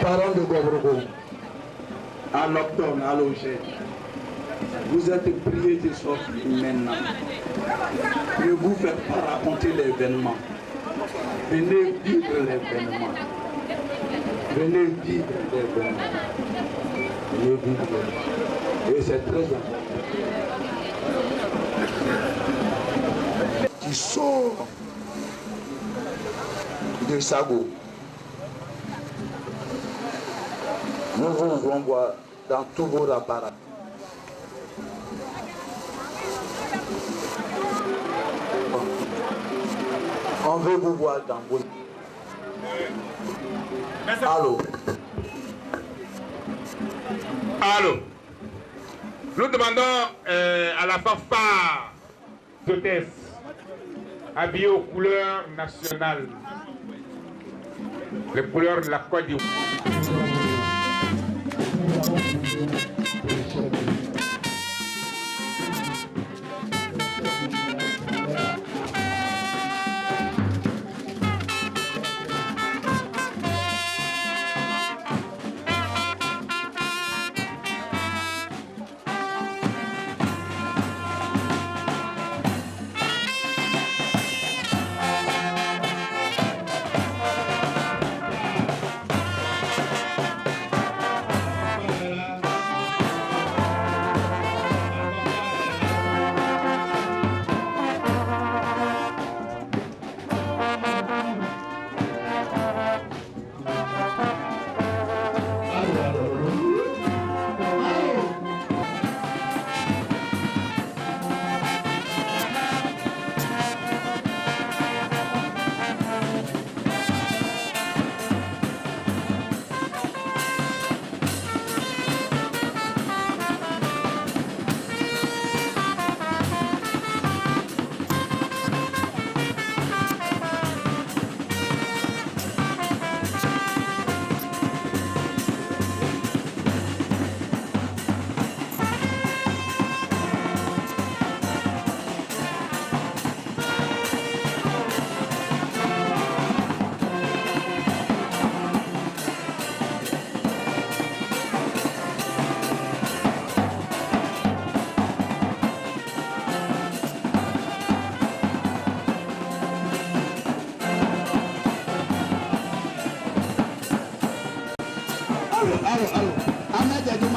Parents de Gobrogo, à l'octobre, à l'Oger, vous êtes priés de sortir maintenant. Ne vous faites pas raconter l'événement. Venez vivre l'événement. Venez vivre l'événement. Venez vivre. Et c'est très important. Qui sort de Sago. Nous vous voulons voir dans tous vos appareils. On veut vous voir dans vos... Allô? Allô? Nous demandons à la fanfare d'hôtesse habillée aux couleurs nationales, les couleurs de la Côte d'Ivoire.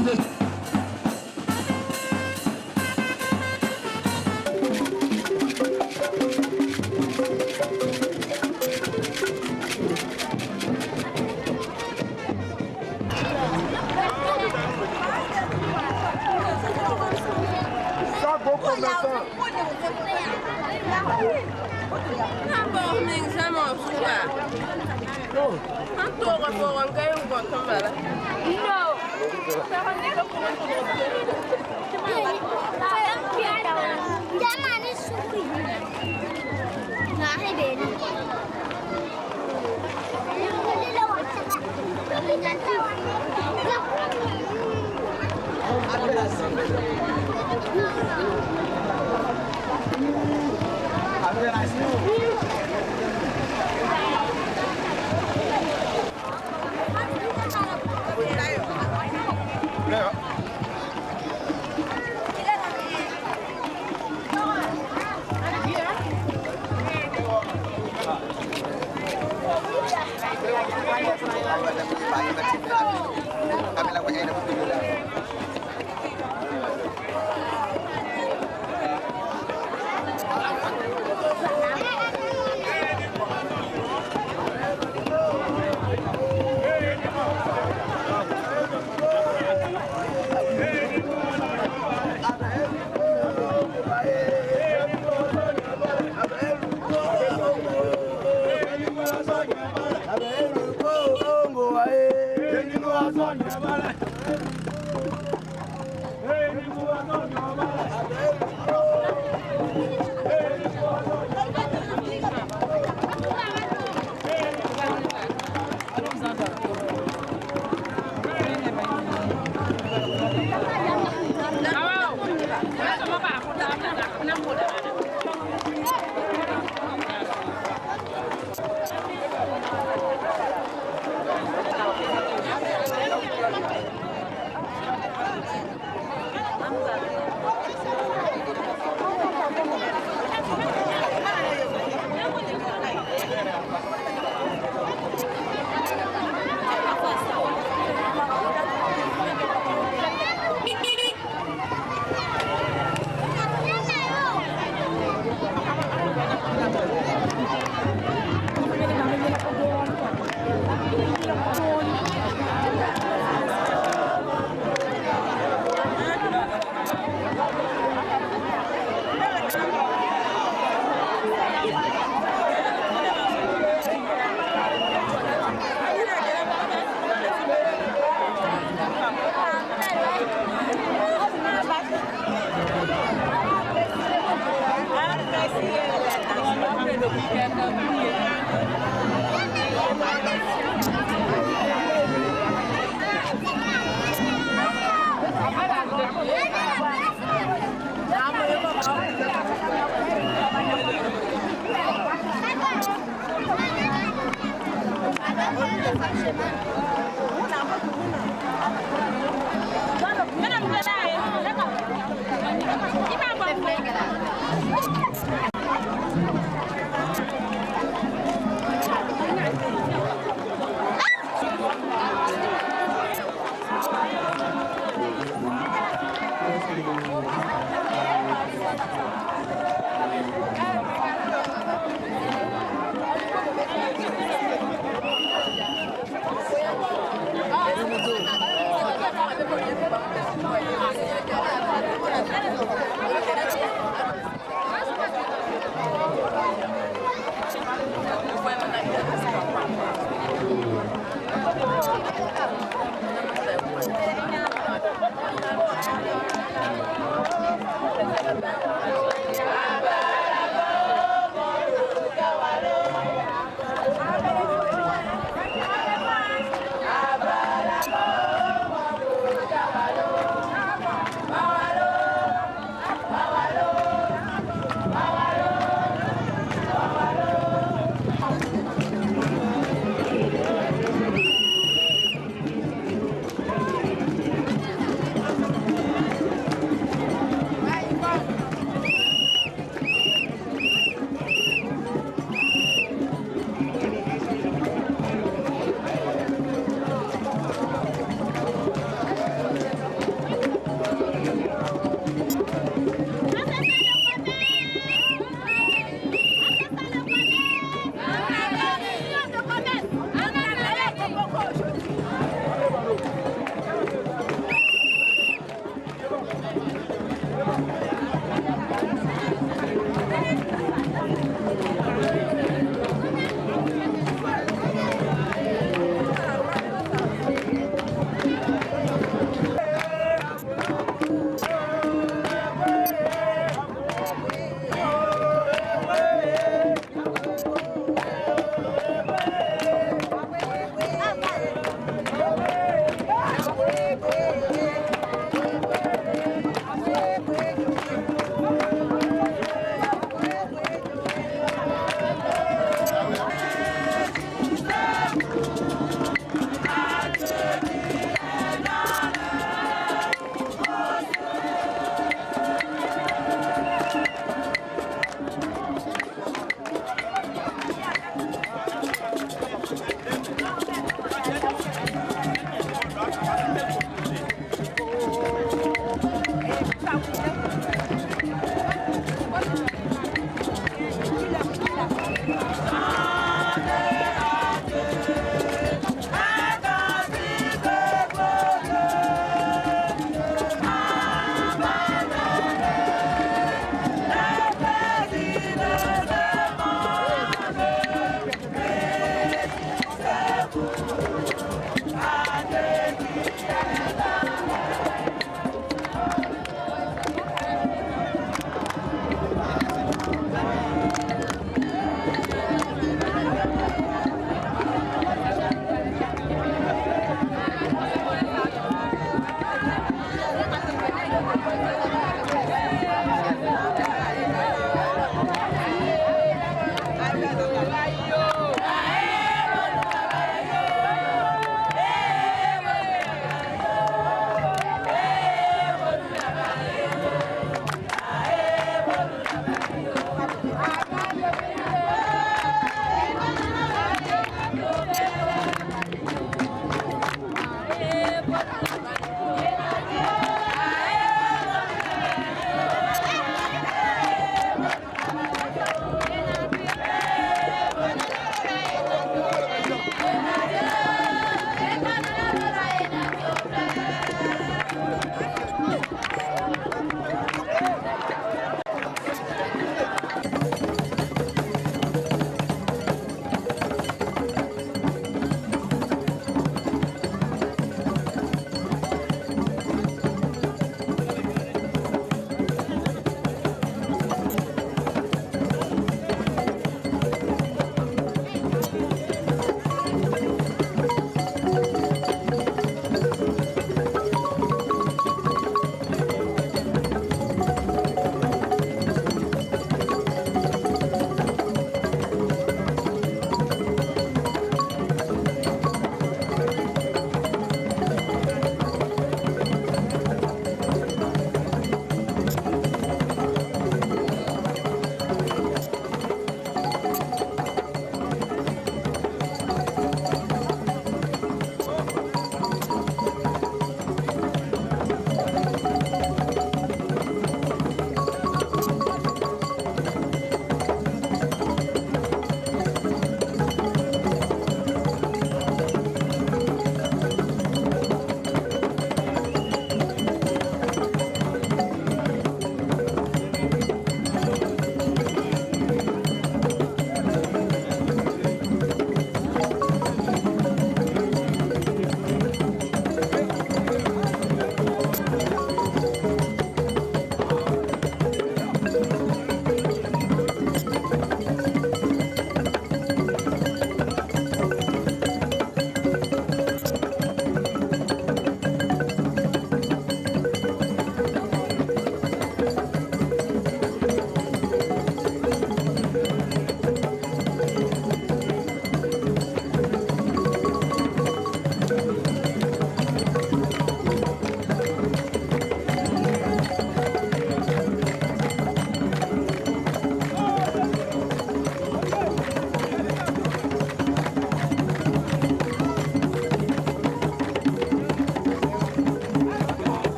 demandé.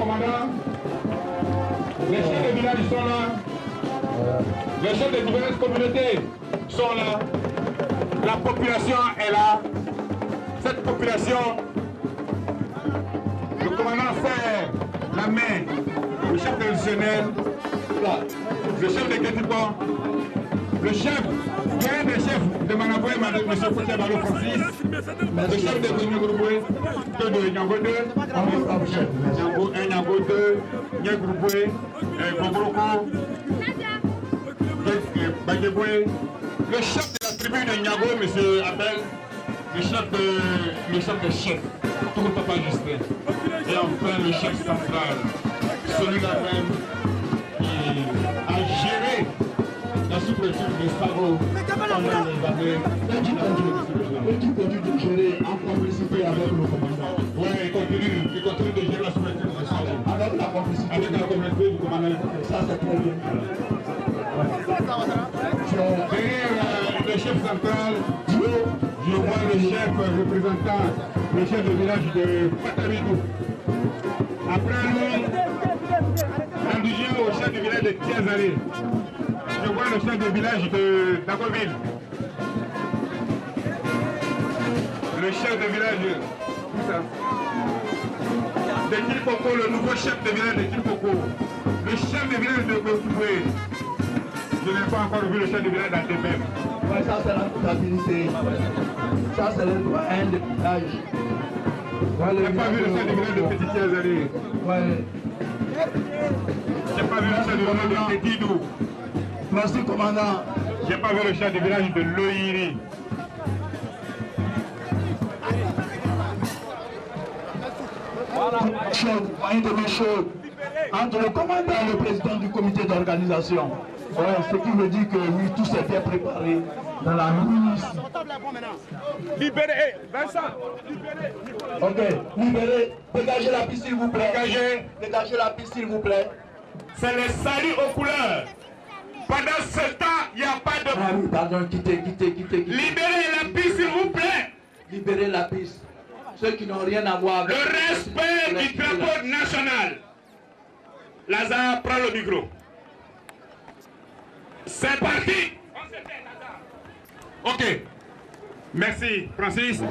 commandant. Les chefs de village sont là. Les chefs de diverses communautés sont là. La population est là. Cette population, le commandant serre la main, le chef traditionnel, le chef de Kétipo, le chef, l'un des chefs de Manaboué, M. Fouché Malo Francis, le chef de Nyangourboué, de Nyango 2, Nyango 2, Nyangourboué, Bobroko, Bagéboué, le chef de la tribu de Nyango, M. Abel, le chef de chef, tout le papa Justin, et enfin le chef central, celui-là même qui a géré la sous-préfecture de Savo pendant les années. Et qui continue de gérer en complicité avec le commandant. Oui, il continue de gérer la sous-préfecture de Savo. Avec la complicité. Avec la complicité du commandant. Ça, c'est très bien. Derrière le chef central, je vois le chef représentant, le chef de village de Patabidou. Après lui, indigène au chef du village de Tiazalé. Je vois le chef de village de Dagoville. Le chef de village de Kilpoko, le nouveau chef de village de Kilpoko. Le chef de village de Bokoué. Je n'ai pas encore vu le chef de village d'Antebem. Oui, ça c'est la stabilité. Ça c'est le doyen de village. Je n'ai pas vu le chef de village de Petit Tiazalé. Oui. Je n'ai pas vu le chef de village de Tétidou. Merci, commandant. Je n'ai pas vu le chef de village de Loïri. Moyen de chaud entre le commandant et le président du comité d'organisation. Ouais, ce qui veut dire que oui, tout s'est bien préparé dans la nuit. Libérez, Vincent, libérez. Ok, libérez, dégagez la piste s'il vous plaît. Dégagez la piste s'il vous plaît. C'est le salut aux couleurs. Pendant ce temps, il n'y a pas de... Ah oui, pardon, quittez. Libérez la piste s'il vous plaît. Libérez la piste. Ceux qui n'ont rien à voir avec... Le respect du drapeau national. Lazare, prends le micro. C'est parti. Ok. Merci, Francis.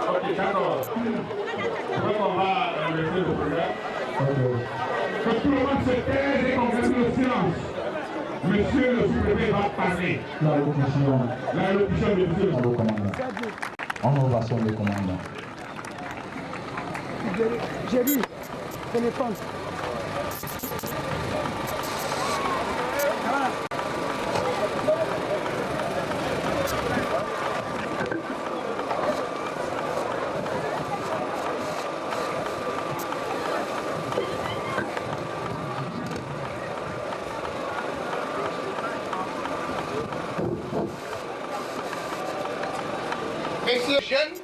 Ok, d'accord. Donc on va laisser le programme. Que tout le monde se taise et qu'on garde le silence. Monsieur le sous-préfet va parler. L'allocution de monsieur le commandant. En ovation des commandants. J'ai lu, téléphone. Messieurs les jeunes,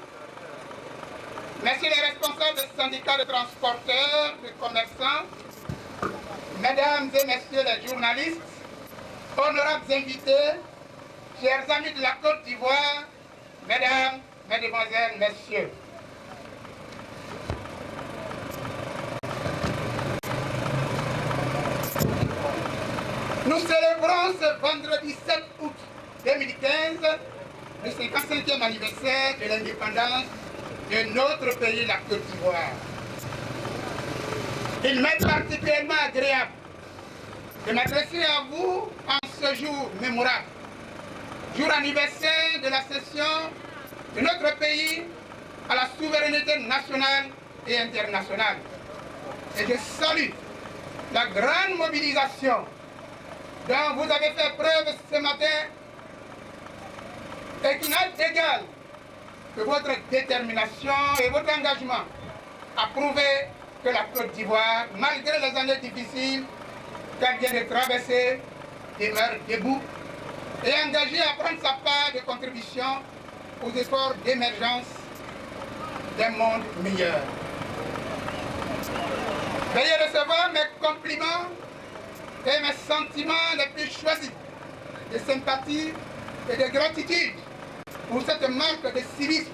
messieurs les responsables des syndicats de transporteurs, de commerçants, mesdames et messieurs les journalistes, honorables invités, chers amis de la Côte d'Ivoire, mesdames, mesdemoiselles, messieurs. Nous célébrons ce vendredi 7 août 2015 le 55e anniversaire de l'indépendance de notre pays, la Côte d'Ivoire. Il m'est particulièrement agréable de m'adresser à vous en ce jour mémorable, jour anniversaire de la cession de notre pays à la souveraineté nationale et internationale. Et je salue la grande mobilisation dont vous avez fait preuve ce matin et qui n'a d'égal que votre détermination et votre engagement à prouver que la Côte d'Ivoire, malgré les années difficiles qu'elle vient de traverser, demeure debout et engagée à prendre sa part de contribution aux efforts d'émergence d'un monde meilleur. Veuillez recevoir mes compliments et mes sentiments les plus choisis de sympathie et de gratitude pour cette marque de civisme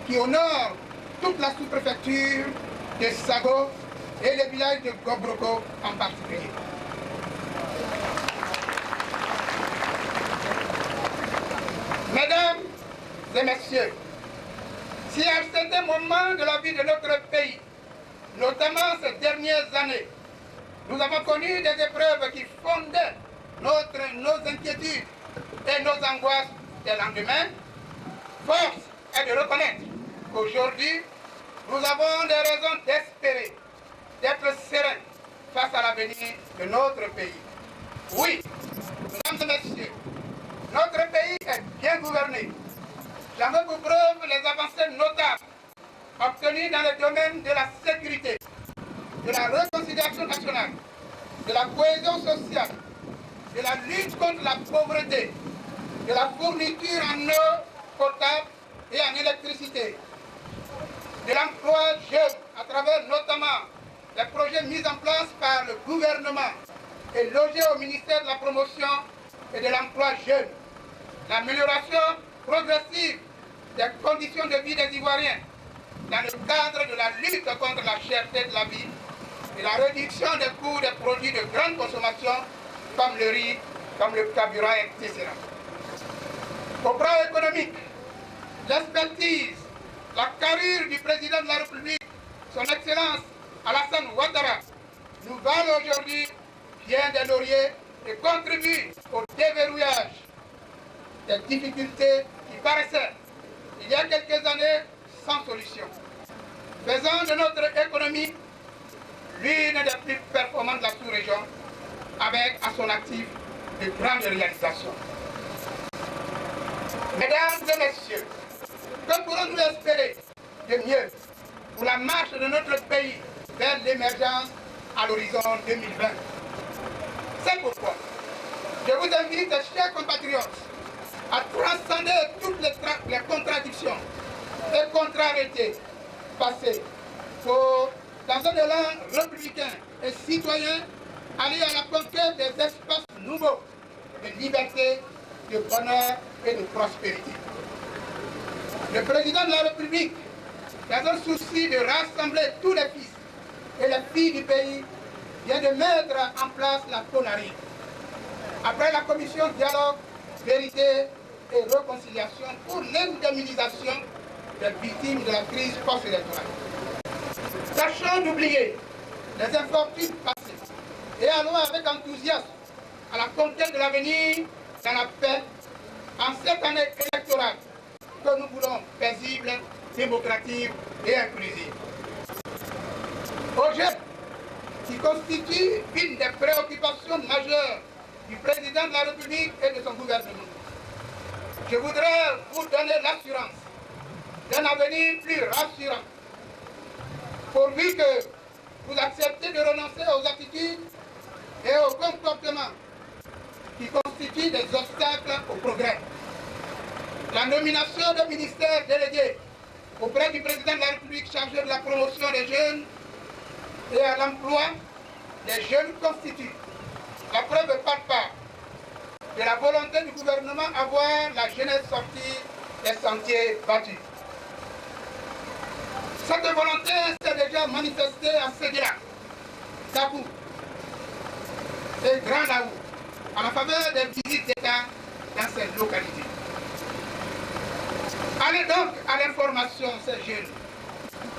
qui honore toute la sous-préfecture de Sago et les villages de Gobroko en particulier. Mesdames et messieurs, si à certains moments de la vie de notre pays, notamment ces dernières années, nous avons connu des épreuves qui fondaient nos inquiétudes et nos angoisses des lendemains, force est de reconnaître qu'aujourd'hui, nous avons des raisons d'espérer, d'être sereins face à l'avenir de notre pays. Oui, mesdames et messieurs, notre pays est bien gouverné. J'en veux pour preuve les avancées notables obtenues dans le domaine de la sécurité, de la réconciliation nationale, de la cohésion sociale, de la lutte contre la pauvreté, de la fourniture en eau potable et en électricité, de l'emploi jeune à travers notamment les projets mis en place par le gouvernement et logés au ministère de la Promotion et de l'Emploi jeune, l'amélioration progressive des conditions de vie des Ivoiriens dans le cadre de la lutte contre la cherté de la vie et la réduction des coûts des produits de grande consommation comme le riz, comme le carburant, etc. Au plan économique, l'expertise, la carrure du président de la République, son Excellence Alassane Ouattara, nous valent aujourd'hui bien des lauriers et contribuent au déverrouillage des difficultés qui paraissaient, il y a quelques années, sans solution, faisant de notre économie l'une des plus performantes de la sous-région, avec à son actif de grandes réalisations. Mesdames et messieurs, que pourrons-nous espérer de mieux pour la marche de notre pays vers l'émergence à l'horizon 2020? C'est pourquoi je vous invite, chers compatriotes, à transcender toutes les contradictions et contrariétés passées pour, dans un élan républicain et citoyen, aller à la conquête des espaces nouveaux de liberté, de bonheur et de prospérité. Le président de la République, dans un souci de rassembler tous les fils et les filles du pays, vient de mettre en place la CONARI. Après la commission dialogue, vérité et réconciliation pour l'indemnisation des victimes de la crise post-électorale. Sachant d'oublier les infortunes passées et allons avec enthousiasme à la conquête de l'avenir dans la paix en cette année électorale que nous voulons paisible, démocratique et inclusive. Aux jeunes, qui constitue une des préoccupations majeures du président de la République et de son gouvernement, je voudrais vous donner l'assurance d'un avenir plus rassurant, pourvu que vous acceptez de renoncer aux attitudes et aux comportements qui constituent des obstacles au progrès. La nomination de ministère délégué auprès du président de la République chargé de la promotion des jeunes et à l'emploi des jeunes constitue la preuve par part de la volonté du gouvernement à voir la jeunesse sortie des sentiers battus. Cette volonté s'est déjà manifestée à Séguéla, Dabou et Grand Laou, à la faveur des visites d'État dans ces localités. Allez donc à l'information, ces jeunes,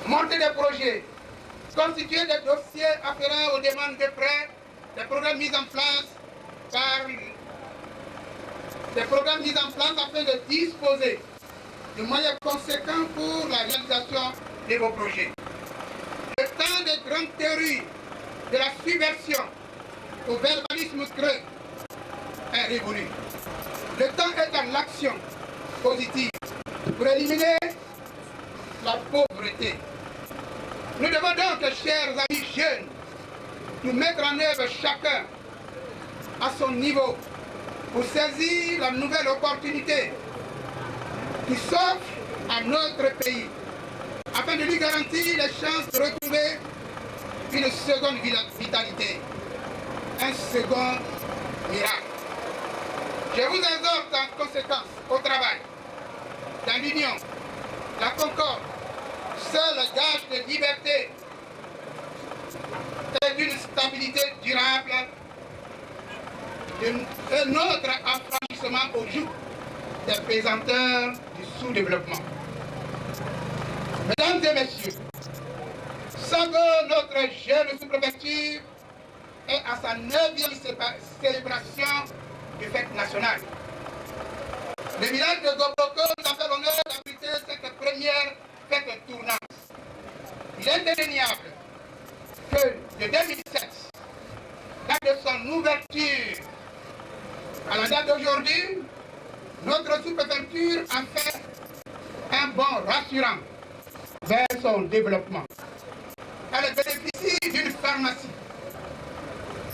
monter des projets, constituer des dossiers afférents aux demandes de prêts, des programmes mis en place afin de disposer de moyens conséquents pour la réalisation de vos projets. Le temps des grandes théories de la subversion au verbalisme creux est révolu. Le temps est à l'action positive pour éliminer la pauvreté. Nous devons donc, chers amis jeunes, nous mettre en œuvre chacun à son niveau pour saisir la nouvelle opportunité qui s'offre à notre pays, afin de lui garantir les chances de retrouver une seconde vitalité, un second miracle. Je vous exhorte en conséquence au travail, dans l'union, la concorde, seul gage de liberté et d'une stabilité durable et notre affranchissement au joug des pesanteurs du sous-développement. Mesdames et messieurs, Sago, notre jeune sous-préfecture, est à sa 9e célébration du fête nationale. Le village de Gobroko nous a fait l'honneur d'abriter cette première fête tournante. Il est indéniable que de 2007, date de son ouverture, à la date d'aujourd'hui, notre sous-préfecture a fait un bond rassurant vers son développement. Elle bénéficie d'une pharmacie,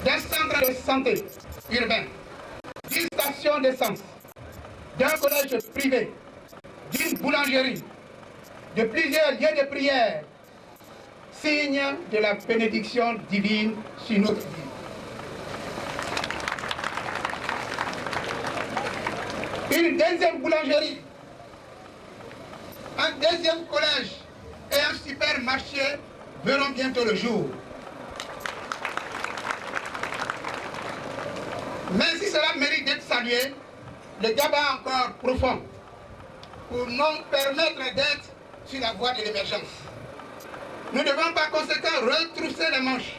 d'un centre de santé urbain, d'une station d'essence, d'un collège privé, d'une boulangerie, de plusieurs lieux de prière, signe de la bénédiction divine sur notre vie. Une deuxième boulangerie, un deuxième collège et un supermarché verront bientôt le jour. Mais si cela mérite d'être salué, le débat encore profond pour nous permettre d'être sur la voie de l'émergence. Nous devons par conséquent retrousser les manches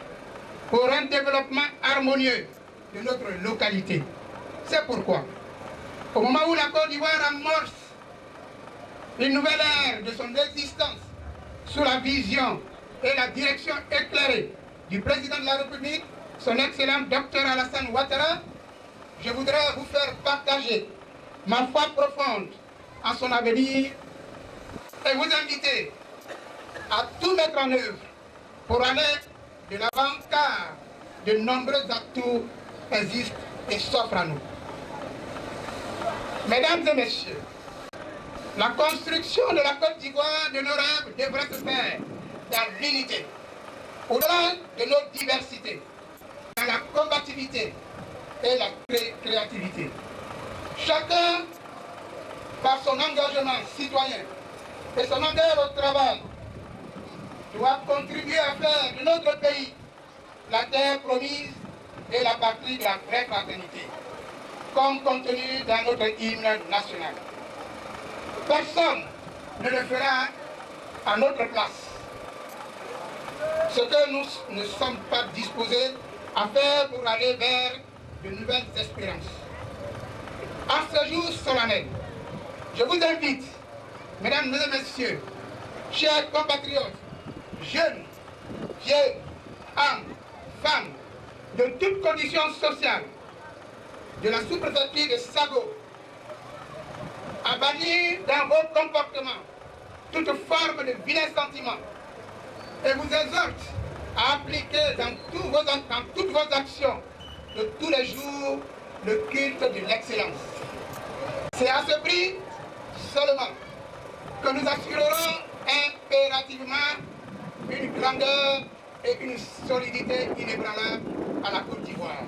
pour un développement harmonieux de notre localité. C'est pourquoi, au moment où la Côte d'Ivoire amorce une nouvelle ère de son existence sous la vision et la direction éclairée du président de la République, son excellent Dr Alassane Ouattara, je voudrais vous faire partager ma foi profonde en son avenir et vous inviter à tout mettre en œuvre pour aller de l'avant, car de nombreux atouts existent et s'offrent à nous. Mesdames et messieurs, la construction de la Côte d'Ivoire de nos rêves devrait se faire dans l'unité, au-delà de nos diversités, dans la combativité et la créativité. Chacun, par son engagement citoyen et son engagement au travail, doit contribuer à faire de notre pays la terre promise et la patrie de la vraie fraternité, comme contenu dans notre hymne national. Personne ne le fera à notre place. Ce que nous ne sommes pas disposés à faire pour aller vers de nouvelles espérances. En ce jour solennel, je vous invite, mesdames et messieurs, chers compatriotes, jeunes, vieux, hommes, femmes, de toutes conditions sociales, de la sous-préfecture de Sago, à bannir dans vos comportements toute forme de vilain sentiment et vous exhorte à appliquer dans toutes vos actions de tous les jours le culte de l'excellence. C'est à ce prix seulement que nous assurerons impérativement une grandeur et une solidité inébranlable à la Côte d'Ivoire.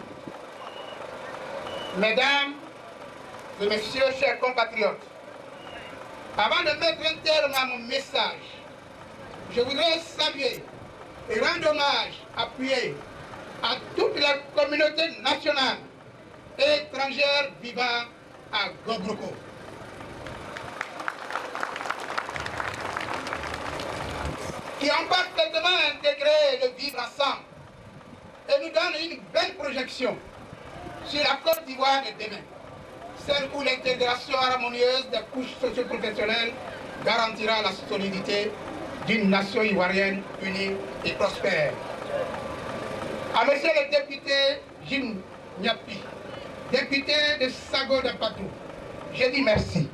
Mesdames et messieurs, chers compatriotes, avant de mettre un terme à mon message, je voudrais saluer et rendre hommage appuyé à toutes les communautés nationales et étrangères vivant à Gobroko. Qui ont parfaitement intégré le vivre ensemble et nous donnent une belle projection sur la Côte d'Ivoire de demain, celle où l'intégration harmonieuse des couches socio-professionnelles garantira la solidité d'une nation ivoirienne unie et prospère. À monsieur le député Jim Nyapi, député de Sago de Patou, je dis merci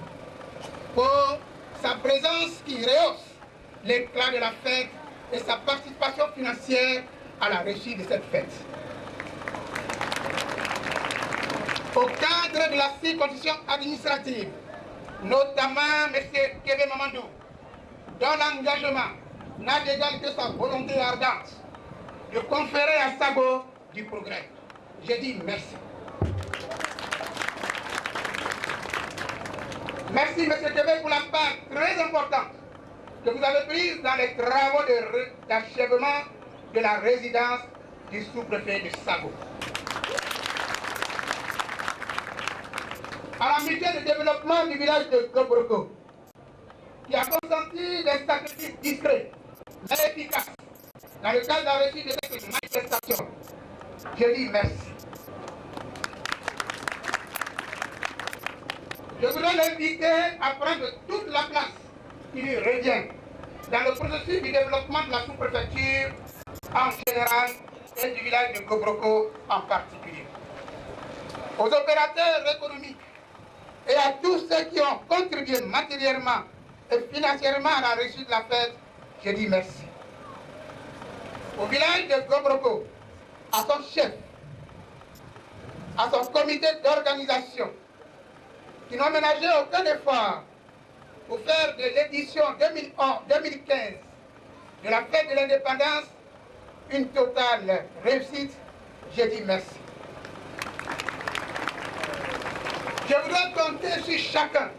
pour sa présence qui rehausse l'éclat de la fête et sa participation financière à la réussite de cette fête. Au cadre de la circonscription administrative, notamment M. Kébé Mamadou, dont l'engagement n'a d'égal que sa volonté ardente de conférer à Sago du progrès. Je dis merci. Merci M. Kébé pour la part très importante que vous avez prise dans les travaux d'achèvement de la résidence du sous-préfet de Sago. À la mission de développement du village de Gobroko, qui a consenti des sacrifices discrets mais efficaces dans le cadre de la réussite de cette manifestation, je dis merci. Je voudrais l'inviter à prendre toute la place qui lui revient dans le processus du développement de la sous-préfecture en général et du village de Gobroko en particulier. Aux opérateurs économiques et à tous ceux qui ont contribué matériellement et financièrement à la réussite de la fête, je dis merci. Au village de Gobroko, à son chef, à son comité d'organisation, qui n'ont ménagé aucun effort pour faire de l'édition 2015 de la fête de l'indépendance une totale réussite, je dis merci. Je voudrais compter sur chacun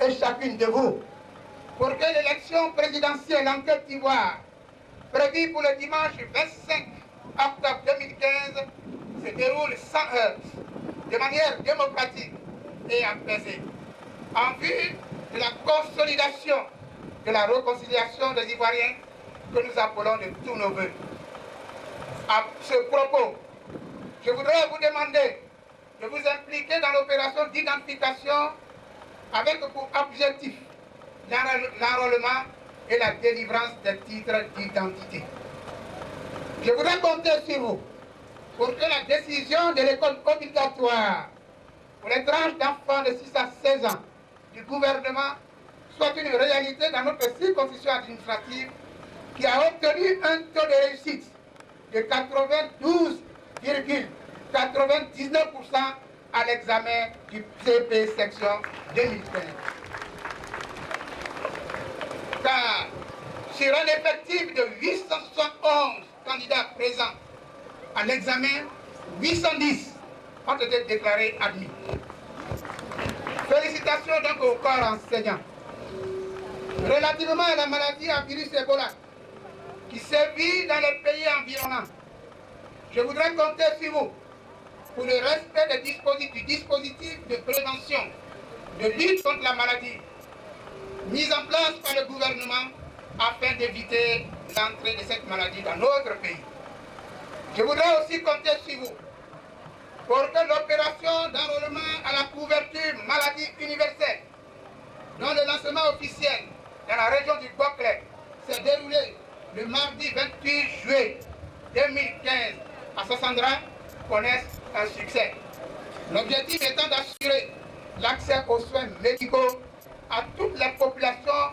et chacune de vous pour que l'élection présidentielle en Côte d'Ivoire, prévue pour le dimanche 25 octobre 2015, se déroule sans heurts, de manière démocratique et apaisée, en vue de la consolidation de la réconciliation des Ivoiriens que nous appelons de tous nos voeux. À ce propos, je voudrais vous demander de vous impliquer dans l'opération d'identification avec pour objectif l'enrôlement et la délivrance des titres d'identité. Je voudrais compter sur vous pour que la décision de l'école obligatoire pour les tranches d'enfants de 6 à 16 ans du gouvernement soit une réalité dans notre circonscription administrative qui a obtenu un taux de réussite de 92,99% à l'examen du CP section 2015. Car sur un effectif de 871 candidats présents à l'examen, 810 ont été déclarés admis. Félicitations donc au corps enseignant. Relativement à la maladie à virus Ebola qui sévit dans les pays environnants, je voudrais compter sur vous pour le respect du dispositif de prévention, de lutte contre la maladie, mis en place par le gouvernement afin d'éviter l'entrée de cette maladie dans notre pays. Je voudrais aussi compter sur vous pour que l'opération d'enrôlement à la couverture maladie universelle, dont le lancement officiel dans la région du Boclet s'est déroulé le mardi 28 juillet 2015 à Sassandra, connaisse un succès. L'objectif étant d'assurer l'accès aux soins médicaux à toutes les populations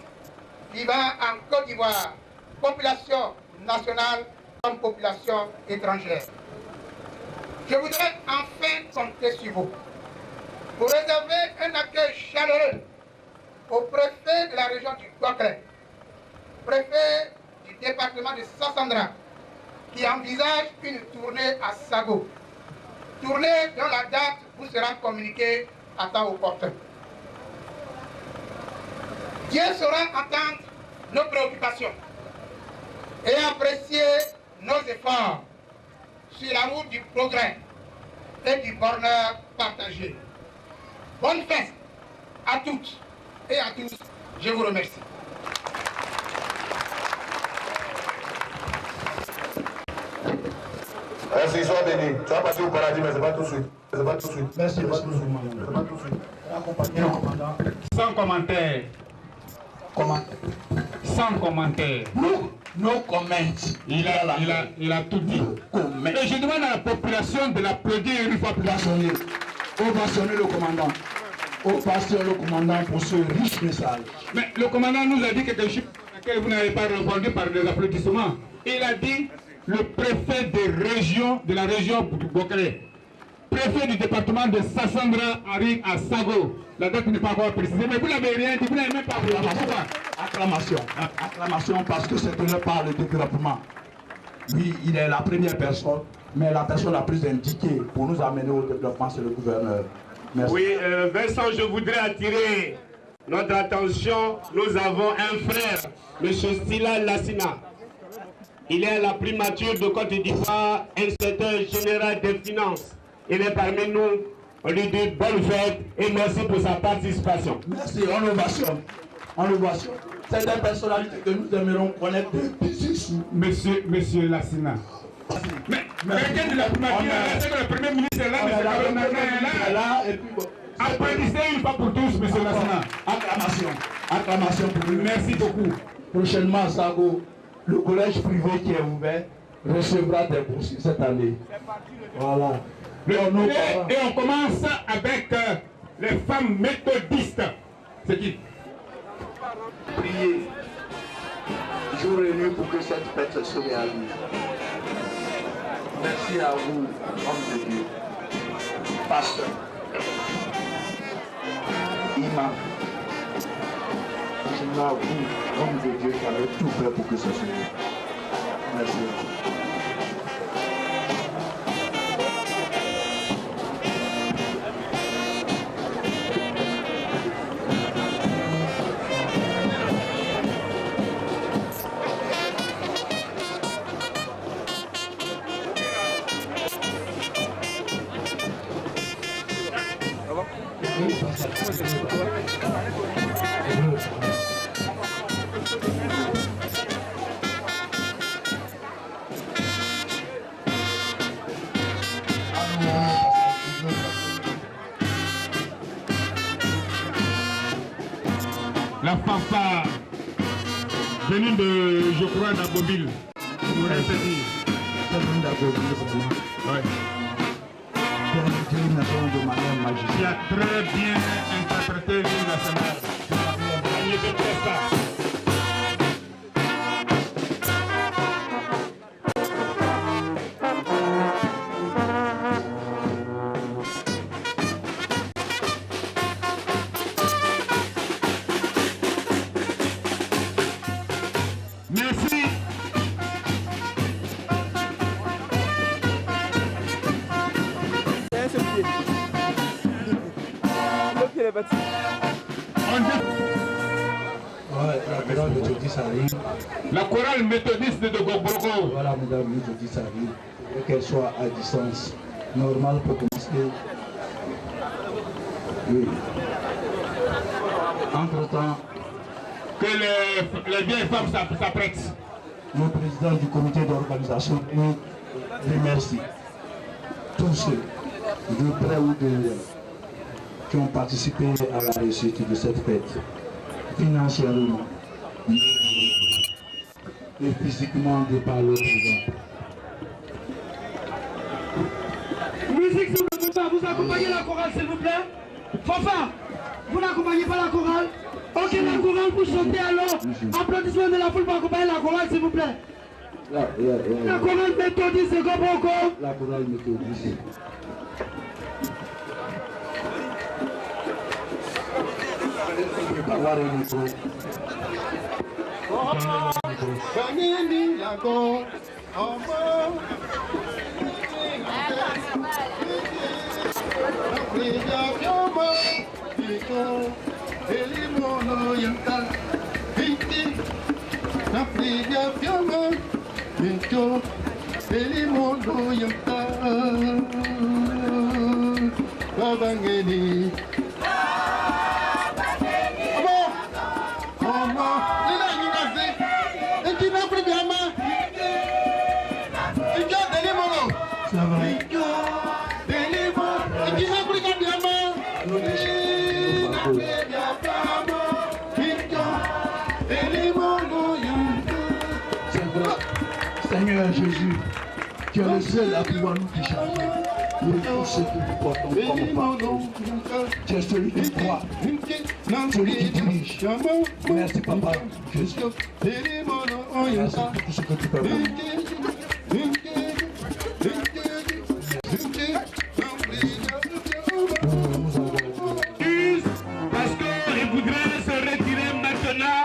vivant en Côte d'Ivoire, population nationale comme population étrangère. Je voudrais enfin compter sur vous pour réserver un accueil chaleureux au préfet de la région du Boclet, préfet du département de Sassandra, qui envisage une tournée à Sago, tournée dont la date vous sera communiquée à temps opportun. Dieu saura entendre nos préoccupations et apprécier nos efforts sur la route du progrès et du bonheur partagé. Bonne fête à toutes et à tous. Je vous remercie. Merci, sois béni. Tu vas passer au paradis, mais ce n'est pas tout de suite. C'est pas tout de suite. Merci, C'est pas monsieur tout le de suite. commandant. C'est pas tout de suite. Accompagné le commandant. Sans commentaire. Sans commentaire. No comment. Il a tout dit. Et je demande à la population de l'applaudir une fois plus. Ovationner. Ovationner le commandant. Ovationner le commandant pour ce riche message. Mais le commandant nous a dit quelque chose que vous n'avez pas répondu par des applaudissements. Il a dit le préfet de la région Bokere, préfet du département de Sassandra arrive à Sago. La date n'est pas encore précisée, mais vous n'avez rien dit, vous n'avez même pas applaudi. Pourquoi? Acclamation. Acclamation parce que c'est tenu par le développement. Oui, il est la première personne, mais la personne la plus indiquée pour nous amener au développement, c'est le gouverneur. Merci. Oui, Vincent, je voudrais attirer notre attention. Nous avons un frère, M. Sila Lassina. Il est à la primature de Côte d'Ivoire, inspecteur général des finances. Il est parmi nous. On lui dit bonne fête et merci pour sa participation. Merci, on ovation. C'est une personnalité que nous aimerions connaître depuis. Monsieur Lassina. Mais quelqu'un de la primature, c'est que le premier ministre est là, mais c'est là. Et puis bon. Applaudissez une fois pour tous, monsieur Lassina. Acclamation pour lui. Merci beaucoup. Prochainement à Sago, le collège privé qui est ouvert recevra des bourses cette année. Voilà. Et on commence avec les femmes méthodistes. C'est qui? Priez jour et nuit pour que cette fête se réalise. Merci à vous, homme de Dieu, pasteur, imam. Je à vous, homme de Dieu, qui avez tout fait pour que ça se réalise. Merci. La fanfare venue de, je crois, d'Abobile. Vous voulez te dire? Ouais. Qui a très bien interprété l'hymne national. Merci. La chorale méthodiste de Gogbrogo. Voilà, mesdames, méthodistes arrive. Et qu'elle soit à distance normale pour commencer. Oui. Entre-temps, Que les vieilles femmes s'apprêtent. le président du comité d'organisation remercie tous ceux, de près ou de loin, qui ont participé à la réussite de cette fête, financièrement et physiquement de par le président. Musique, s'il vous plaît, vous accompagnez la chorale, s'il vous plaît. Fanfare, vous n'accompagnez pas la chorale. Ok, la chorale, vous chantez alors. Applaudissements de la foule pour accompagner la chorale, s'il vous plaît. La chorale méthodiste de Gogbrogo. La chorale méthodiste. Avoir un micro. Seigneur Jésus, tu es le seul à pouvoir nous décharger pour tout ce que nous portons comme fardeau. Tu es celui qui croit celui qui dirige. Merci papa Jésus. Merci pour tout ce que tu peux faire. Parce qu'il voudrait se retirer maintenant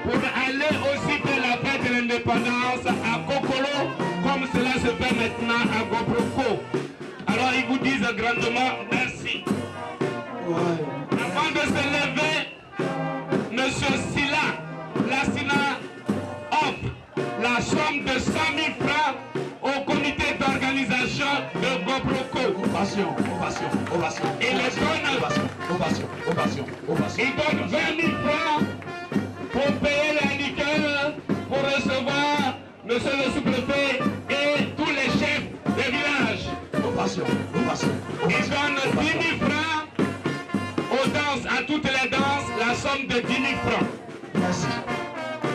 pour aller aussi faire la fête de l'indépendance à Kokolo, comme cela se fait maintenant à Goproko. Alors ils vous disent grandement merci. Avant de se lever, M. Sila Lassina offre la somme de 100 000 francs au comité d'organisation de Goproko. Ovation. Et les donne, il donne 20 000 francs pour payer la liqueur, pour recevoir M. le sous-préfet et tous les chefs des villages. Il donne 10 000 francs aux danses, à toutes les danses, la somme de 10 000 francs. Merci.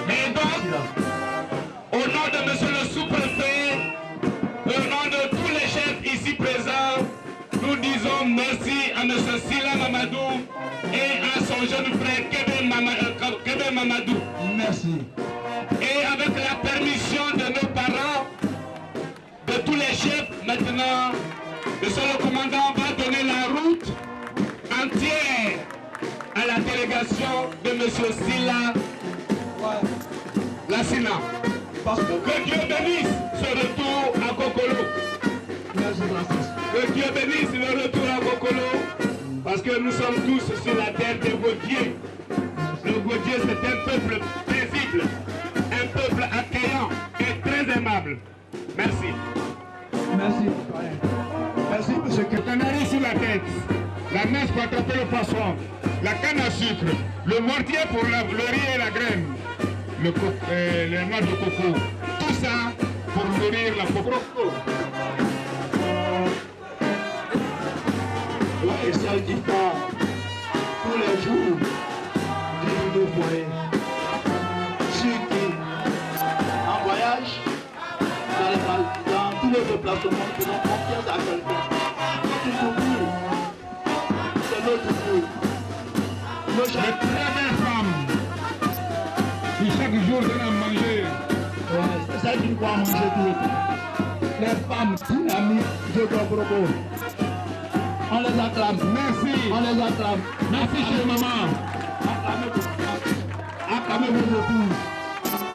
Et donc, au nom de M. le sous-préfet, au nom de tous les chefs ici présents, nous disons merci à M. Sila Mamadou et à son jeune frère Kébé Mamadou. Merci. Et avec la permission de nos parents, de tous les chefs, maintenant, le commandant va donner la route entière à la délégation de M. Sila Lassina. Que Dieu bénisse ce retour à Kokolo. Merci Francis. Que Dieu bénisse le retour à Kokolo, parce que nous sommes tous sur la terre des Gaudiers. Le Gaudier, c'est un peuple paisible, un peuple accueillant et très aimable. Merci. Merci. Merci monsieur. Le canari sur la tête, la messe pour attraper le poisson, la canne à sucre, le mortier pour le riz et la graine, les noix de coco. Tout ça pour nourrir la coco. Et celles qui font tous les jours du nouveau foyer. Ceux qui, en voyage, dans tous les déplacements, qui ont confiance à quelqu'un. C'est notre tour. C'est notre tour. Nos Les très belles femmes qui chaque jour donnent à manger. c'est celles qui croient manger tout le temps. Les femmes dynamiques de Goproko. On les acclame. Merci. On les acclame. Merci chez maman. Acclamez vos épouses.